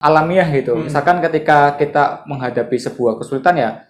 alamiah gitu. Misalkan ketika kita menghadapi sebuah kesulitan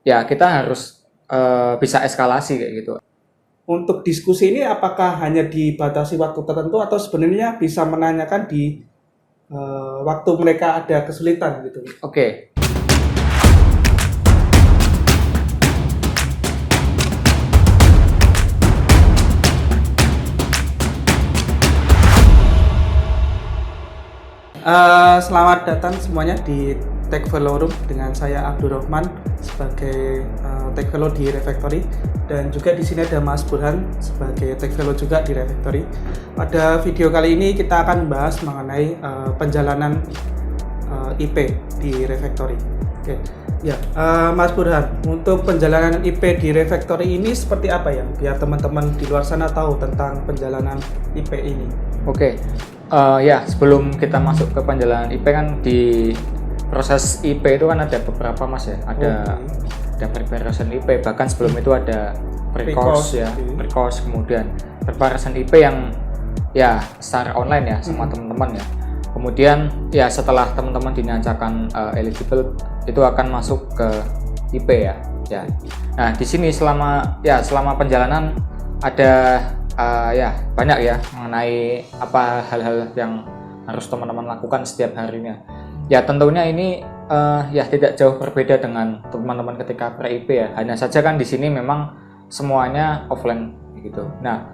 ya kita harus bisa eskalasi kayak gitu. Untuk diskusi ini apakah hanya dibatasi waktu tertentu atau sebenarnya bisa menanyakan di waktu mereka ada kesulitan gitu? Oke. Selamat datang semuanya di Tech Fellow Room dengan saya Abdurrahman sebagai Tech Fellow di Refactory, dan juga di sini ada Mas Burhan sebagai Tech Fellow juga di Refactory. Pada video kali ini kita akan membahas mengenai penjalanan IP di Refactory. Oke. Ya, Mas Burhan, untuk penjalanan IP di Refactory ini seperti apa ya? Biar teman-teman di luar sana tahu tentang penjalanan IP ini. Oke. Ya, sebelum kita masuk ke penjalanan IP kan di proses IP itu kan ada beberapa Mas ya. Ada preparation IP, bahkan sebelum itu ada pre-course ya, pre-course, kemudian preparation IP yang ya secara online ya sama teman-teman ya. Kemudian ya setelah teman-teman dinyatakan eligible itu akan masuk ke IP ya. Ya. Nah, di sini selama penjalanan ada ya banyak ya mengenai apa hal-hal yang harus teman-teman lakukan setiap harinya. Ya tentunya ini ya tidak jauh berbeda dengan teman-teman ketika pre-IP ya. Hanya saja kan di sini memang semuanya offline gitu. Nah,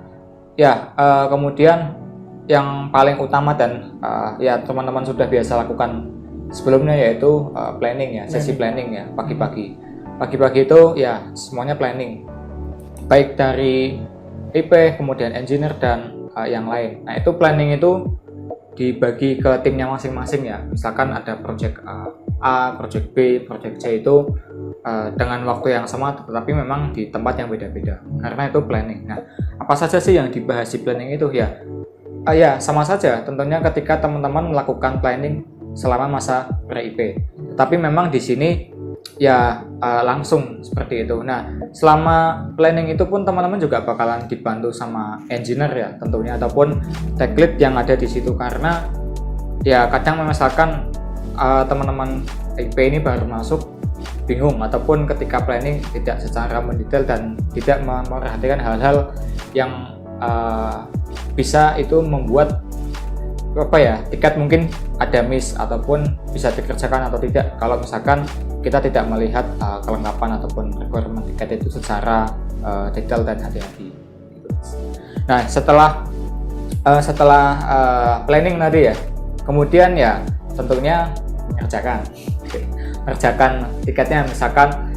ya kemudian yang paling utama dan ya teman-teman sudah biasa lakukan sebelumnya yaitu planning ya, sesi planning ya pagi-pagi. Pagi-pagi itu ya semuanya planning. Baik dari IP, kemudian engineer dan yang lain. Nah, itu planning itu dibagi ke timnya masing-masing ya. Misalkan ada project A, project B, project C itu dengan waktu yang sama tetapi memang di tempat yang beda-beda. Karena itu planning. Nah, apa saja sih yang dibahas di planning itu ya? Ya, sama saja tentunya ketika teman-teman melakukan planning selama masa pre-IP. Tapi memang di sini ya langsung seperti itu. Nah, selama planning itu pun teman-teman juga bakalan dibantu sama engineer ya tentunya, ataupun tech lead yang ada di situ, karena ya kadang misalkan teman-teman IP ini baru masuk bingung, ataupun ketika planning tidak secara mendetail dan tidak memperhatikan hal-hal yang bisa itu membuat apa ya, tiket mungkin ada miss ataupun bisa dikerjakan atau tidak kalau misalkan kita tidak melihat kelengkapan ataupun requirement tiket itu secara detail dan hati-hati. Nah, setelah planning tadi ya, kemudian ya tentunya mengerjakan tiketnya. Misalkan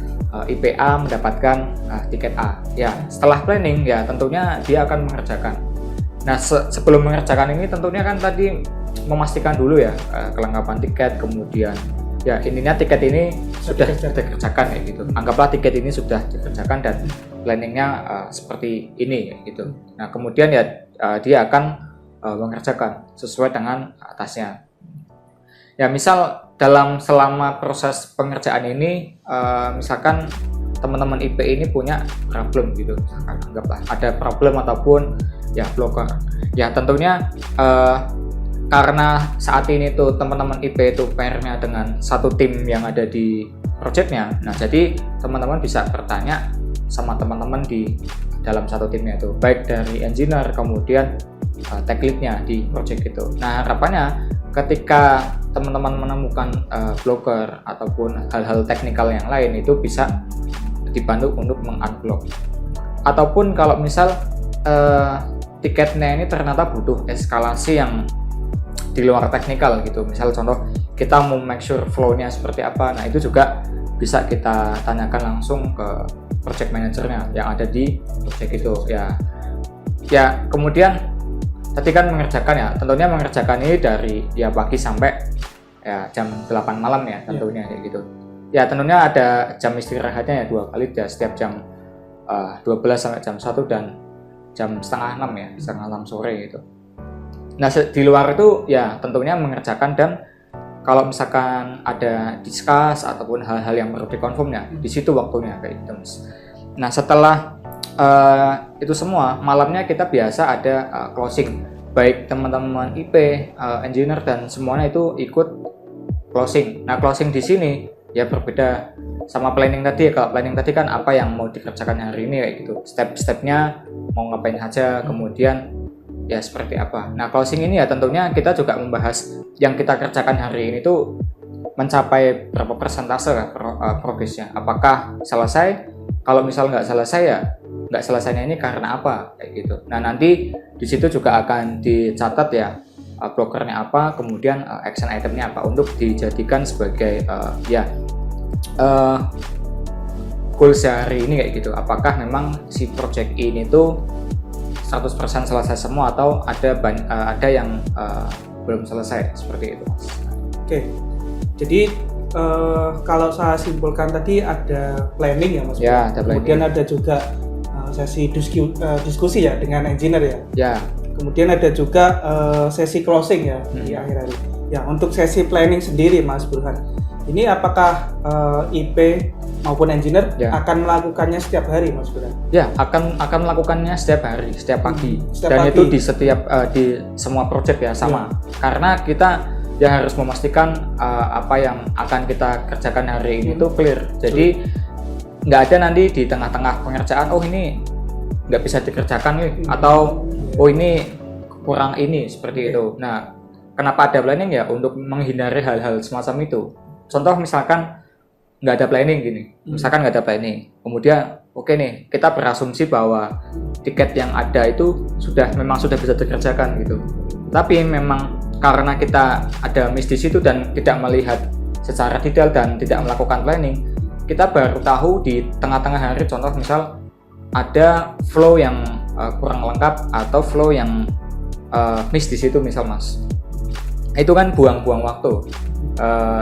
IPA mendapatkan tiket A ya, setelah planning ya tentunya dia akan mengerjakan. Nah, sebelum mengerjakan ini tentunya kan tadi memastikan dulu ya kelengkapan tiket, kemudian ya intinya tiket ini sudah dikerjakan ya gitu. Anggaplah tiket ini sudah dikerjakan dan planningnya seperti ini ya gitu. Nah, kemudian ya dia akan mengerjakan sesuai dengan atasnya. Ya, misal selama proses pengerjaan ini misalkan teman-teman IP ini punya problem gitu, misalkan anggaplah ada problem ataupun ya blocker. Ya tentunya karena saat ini tuh teman-teman IP itu pair-nya dengan satu tim yang ada di projectnya. Nah, jadi teman-teman bisa bertanya sama teman-teman di dalam satu timnya itu, baik dari engineer kemudian tech lead-nya di project itu. Nah, harapannya ketika teman-teman menemukan blocker ataupun hal-hal teknikal yang lain itu bisa dibantu untuk meng-unblock. Ataupun kalau misal tiketnya ini ternyata butuh eskalasi yang di luar teknikal gitu, misal contoh kita mau make sure flow-nya seperti apa, nah itu juga bisa kita tanyakan langsung ke project manajernya yang ada di project itu ya. Kemudian tadi kan mengerjakan ya, tentunya mengerjakan ini dari ya pagi sampai ya jam 8 malam ya tentunya kayak gitu ya. Tentunya ada jam istirahatnya ya 2 kali ya, setiap jam 12 sampai jam 1 dan jam setengah 6 ya, setengah 6 sore gitu. Nah, di luar itu ya tentunya mengerjakan, dan kalau misalkan ada discuss ataupun hal-hal yang perlu dikonfirm ya di situ waktunya kayak gitu. Nah, setelah itu semua, malamnya kita biasa ada closing, baik teman-teman IP, engineer dan semuanya itu ikut closing. Nah, closing di sini ya berbeda sama planning tadi. Kalau planning tadi kan apa yang mau dikerjakan hari ini kayak gitu. Step-stepnya mau ngapain aja, kemudian ya seperti apa. Nah, closing ini ya tentunya kita juga membahas yang kita kerjakan hari ini tuh mencapai berapa persentase progresnya. Apakah selesai? Kalau misal nggak selesai ya nggak selesainya ini karena apa kayak gitu. Nah, nanti di situ juga akan dicatat ya blokernya apa, kemudian action itemnya apa untuk dijadikan sebagai goals hari ini kayak gitu. Apakah memang si project ini tuh 100% selesai semua atau ada yang belum selesai seperti itu. Oke. Jadi kalau saya simpulkan tadi ada planning ya Mas. Ya, ada planning. Kemudian ada juga sesi diskusi ya dengan engineer ya. Ya. Kemudian ada juga sesi closing ya di akhir hari. Ya, untuk sesi planning sendiri Mas Burhan, ini apakah IP maupun engineer akan melakukannya setiap hari Mas Burhan? Ya, akan melakukannya setiap hari, setiap pagi. Dan pagi. itu di setiap di semua project ya sama. Karena kita ya harus memastikan apa yang akan kita kerjakan hari ini itu clear. Jadi nggak ada nanti di tengah-tengah pengerjaan, oh ini nggak bisa dikerjakan nih, atau oh ini kurang ini seperti itu. Nah, kenapa ada planning ya? Untuk menghindari hal-hal semacam itu. Contoh misalkan nggak ada planning gini, misalkan nggak ada planning, kemudian oke nih kita berasumsi bahwa tiket yang ada itu memang sudah bisa dikerjakan gitu. Tapi memang karena kita ada miss di situ dan tidak melihat secara detail dan tidak melakukan planning, kita baru tahu di tengah-tengah hari. Contoh misal ada flow yang kurang lengkap atau flow yang miss di situ misal Mas, itu kan buang-buang waktu.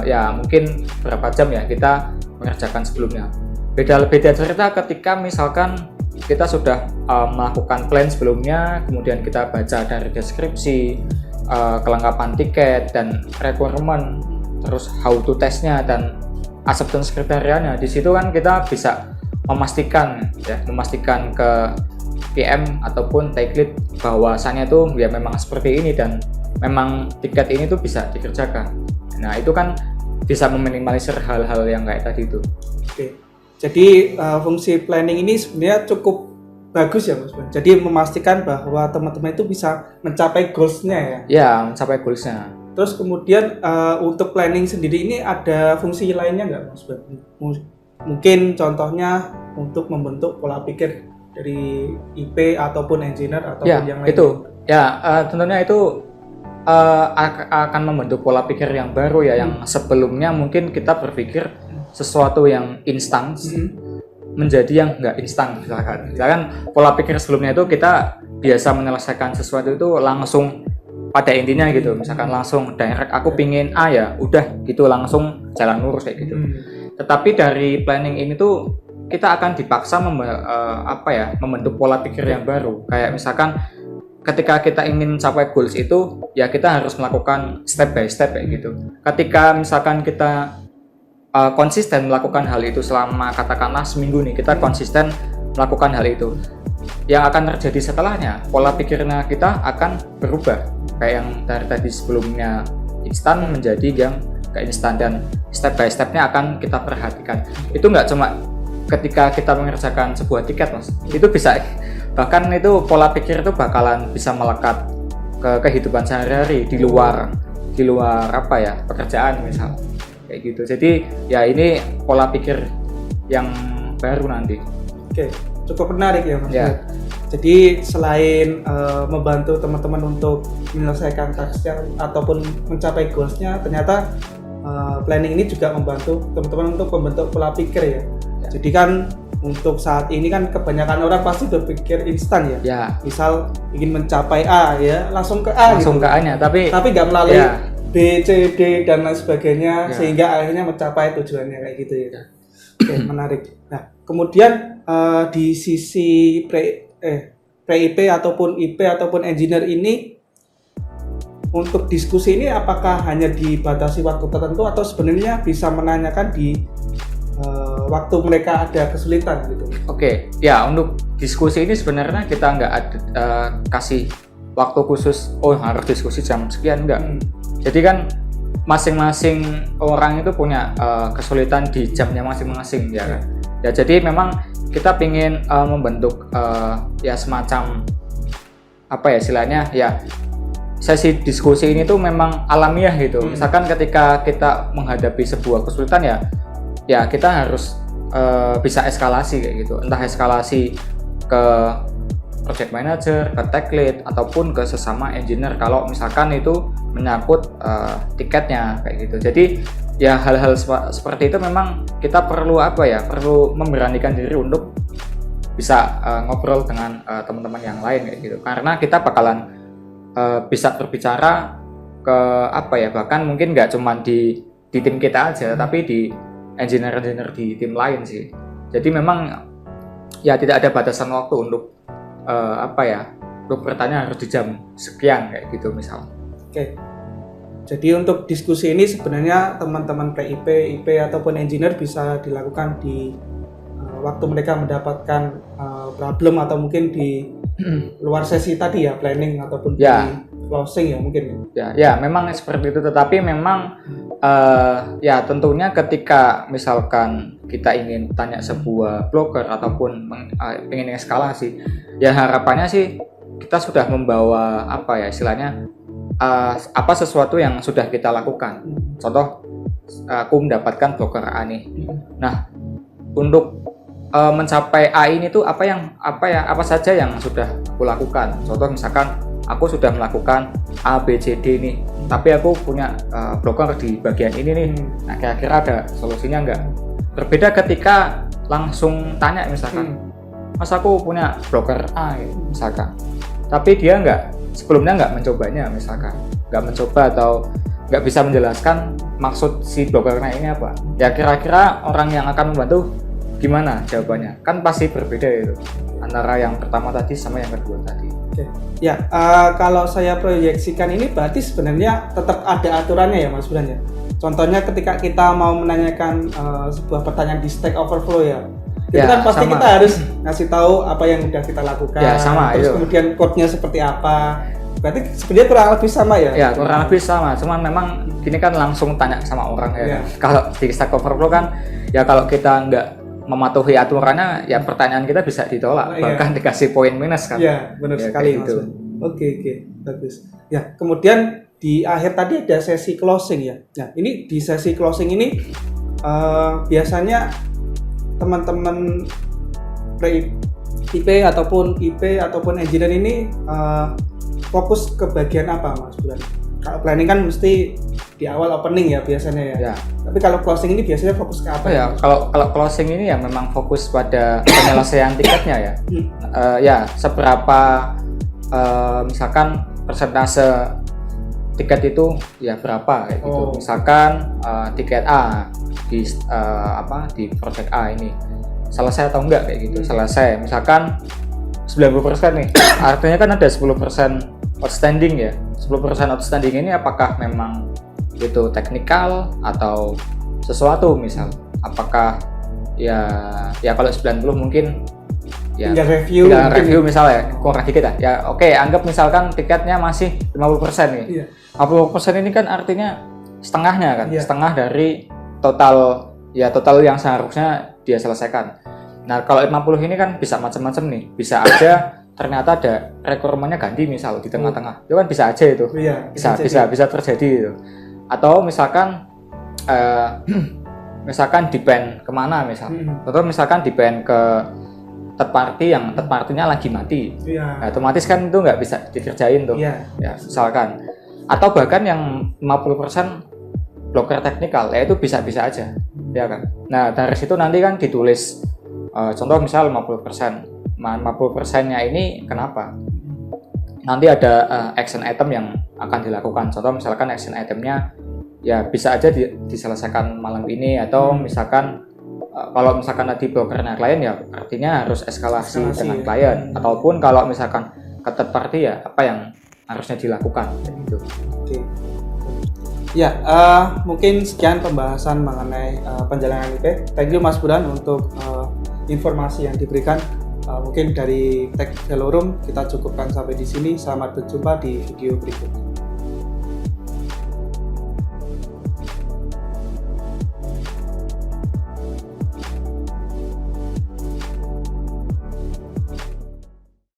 Ya mungkin berapa jam ya kita mengerjakan sebelumnya. Beda cerita ketika misalkan kita sudah melakukan plan sebelumnya, kemudian kita baca dari deskripsi, kelengkapan tiket dan requirement, terus how to testnya dan acceptance kriterianya. Di situ kan kita bisa memastikan ke PM ataupun tech lead bahwasannya tuh ya memang seperti ini dan memang tiket ini tuh bisa dikerjakan. Nah, itu kan bisa meminimalisir hal-hal yang kayak tadi itu. Oke. Jadi fungsi planning ini sebenarnya cukup bagus ya Mas. Jadi memastikan bahwa teman-teman itu bisa mencapai goals-nya ya. Ya, mencapai goals-nya. Terus kemudian untuk planning sendiri ini ada fungsi lainnya nggak Mas? Mungkin contohnya untuk membentuk pola pikir dari IP ataupun engineer ataupun yang lain. Itu. Ya, tentunya itu akan membentuk pola pikir yang baru ya, yang sebelumnya mungkin kita berpikir sesuatu yang instan menjadi yang nggak instan. Misalkan pola pikir sebelumnya itu kita biasa menyelesaikan sesuatu itu langsung pada intinya gitu, misalkan langsung direct aku pingin A ya udah gitu langsung jalan lurus kayak gitu. Tetapi dari planning ini tuh kita akan dipaksa membentuk pola pikir yang baru. Kayak misalkan ketika kita ingin mencapai goals itu ya kita harus melakukan step by step kayak gitu. Ketika misalkan kita konsisten melakukan hal itu selama katakanlah seminggu nih, kita konsisten melakukan hal itu, yang akan terjadi setelahnya pola pikirnya kita akan berubah, kayak yang dari tadi sebelumnya instan menjadi yang gak instan, dan step by stepnya akan kita perhatikan. Itu nggak cuma ketika kita mengerjakan sebuah tiket Mas, itu bisa bahkan itu pola pikir itu bakalan bisa melekat ke kehidupan sehari-hari di luar pekerjaan misal kayak gitu. Jadi ya ini pola pikir yang baru nanti. Oke, cukup menarik ya Mas. Ya. Jadi selain membantu teman-teman untuk menyelesaikan tasknya ataupun mencapai goalsnya, ternyata planning ini juga membantu teman-teman untuk membentuk pola pikir ya. Jadi kan untuk saat ini kan kebanyakan orang pasti berpikir instan ya. Ya. Misal ingin mencapai A ya langsung ke A. Langsung gitu. ke A-nya, tapi nggak melalui B, C, D dan lain sebagainya sehingga akhirnya mencapai tujuannya kayak gitu ya. Oke, menarik. Nah, kemudian di sisi pre-IP ataupun IP ataupun engineer ini untuk diskusi ini apakah hanya dibatasi waktu tertentu atau sebenarnya bisa menanyakan di waktu mereka ada kesulitan gitu? Oke, ya untuk diskusi ini sebenarnya kita nggak ada kasih waktu khusus, oh harus diskusi jam sekian, enggak. Jadi kan masing-masing orang itu punya kesulitan di jamnya masing-masing ya kan. Ya jadi memang kita ingin membentuk ya semacam apa ya istilahnya ya sesi diskusi ini tuh memang alamiah gitu. Misalkan ketika kita menghadapi sebuah kesulitan ya kita harus bisa eskalasi kayak gitu. Entah eskalasi ke project manager, ke tech lead ataupun ke sesama engineer kalau misalkan itu menyangkut tiketnya kayak gitu. Jadi ya hal-hal seperti itu memang kita perlu perlu memberanikan diri untuk bisa ngobrol dengan teman-teman yang lain kayak gitu. Karena kita bakalan bisa berbicara ke bahkan mungkin nggak cuma di tim kita aja, tapi di engineer di tim lain sih. Jadi memang ya tidak ada batasan waktu untuk untuk bertanya harus di jam sekian kayak gitu misal. Oke. Jadi untuk diskusi ini sebenarnya teman-teman PIP, IP ataupun engineer bisa dilakukan di waktu mereka mendapatkan problem atau mungkin di luar sesi tadi ya, planning ataupun di closing ya mungkin. Ya memang seperti itu, tetapi memang ya tentunya ketika misalkan kita ingin tanya sebuah blogger ataupun ingin eskalasi, ya harapannya sih kita sudah membawa istilahnya sesuatu yang sudah kita lakukan. Contoh aku mendapatkan blogger A nih. Nah, untuk mencapai A ini tuh apa saja yang sudah aku lakukan. Contoh misalkan aku sudah melakukan A, B, C, D nih, tapi aku punya blogger di bagian ini nih. Nah, kira-kira ada solusinya enggak? Berbeda ketika langsung tanya misalkan, Mas aku punya blogger A misalkan, tapi dia sebelumnya nggak mencobanya misalkan, nggak mencoba atau nggak bisa menjelaskan maksud si bloggernya ini apa. Ya kira-kira orang yang akan membantu gimana jawabannya? Kan pasti berbeda itu antara yang pertama tadi sama yang kedua tadi. Oke. Ya, kalau saya proyeksikan ini berarti sebenarnya tetap ada aturannya ya Mas Bulan ya. Contohnya ketika kita mau menanyakan sebuah pertanyaan di Stack Overflow ya, itu kan pasti sama. Kita harus ngasih tahu apa yang udah kita lakukan. Ya, sama, terus kemudian code-nya seperti apa. Berarti sebenarnya kurang lebih sama ya? Ya, kurang lebih sama. Cuman memang gini kan langsung tanya sama orang ya. Kalau di Stack Overflow kan ya kalau kita nggak mematuhi aturannya ya pertanyaan kita bisa ditolak, bahkan dikasih poin minus kan. Iya, benar sekali gitu. Oke, bagus. Ya, kemudian di akhir tadi ada sesi closing ya. Nah, ini di sesi closing ini biasanya teman-teman IP ataupun engineer ini fokus ke bagian apa Mas Bulan? Kalau planning kan mesti di awal opening ya biasanya ya. Tapi kalau closing ini biasanya fokus ke apa ya? Kalau closing ini ya memang fokus pada penyelesaian tiketnya ya. Ya seberapa misalkan persentase tiket itu ya berapa kayak gitu. Misalkan tiket A di project A ini selesai atau enggak kayak gitu. Selesai. Misalkan 90% nih. Artinya kan ada 10% outstanding ya. 10% outstanding ini apakah memang itu teknikal atau sesuatu misal. Apakah ya kalau 90 mungkin ya tinggal review misalnya kurang dikit lah. Ya oke, anggap misalkan tiketnya masih 50% nih. 50% ini kan artinya setengahnya kan. Setengah dari total yang seharusnya dia selesaikan. Nah, kalau 50 ini kan bisa macam-macam nih. Bisa aja ternyata ada requirement-nya ganti misal di tengah-tengah. Itu kan bisa aja itu. Bisa terjadi itu. Atau misalkan depend kemana misal. Atau misalkan depend ke third party yang third party-nya lagi mati. Nah, otomatis kan itu nggak bisa dikerjain tuh. Ya, misalkan. Atau bahkan yang 50% blocker teknikal, ya itu bisa-bisa aja. Ya kan. Nah, dari situ nanti kan ditulis contoh misal 50%-nya ini kenapa? Nanti ada action item yang akan dilakukan. Contoh misalkan action itemnya ya bisa aja diselesaikan malam ini atau misalkan kalau misalkan tadi brokernya klien ya artinya harus eskalasi dengan klien ataupun kalau misalkan ke third party ya apa yang harusnya dilakukan gitu. Oke. Ya, mungkin sekian pembahasan mengenai penjalanan IP. Thank you Mas Bulan untuk informasi yang diberikan. Mungkin dari Tech Veloroom kita cukupkan sampai di sini. Selamat berjumpa di video berikutnya.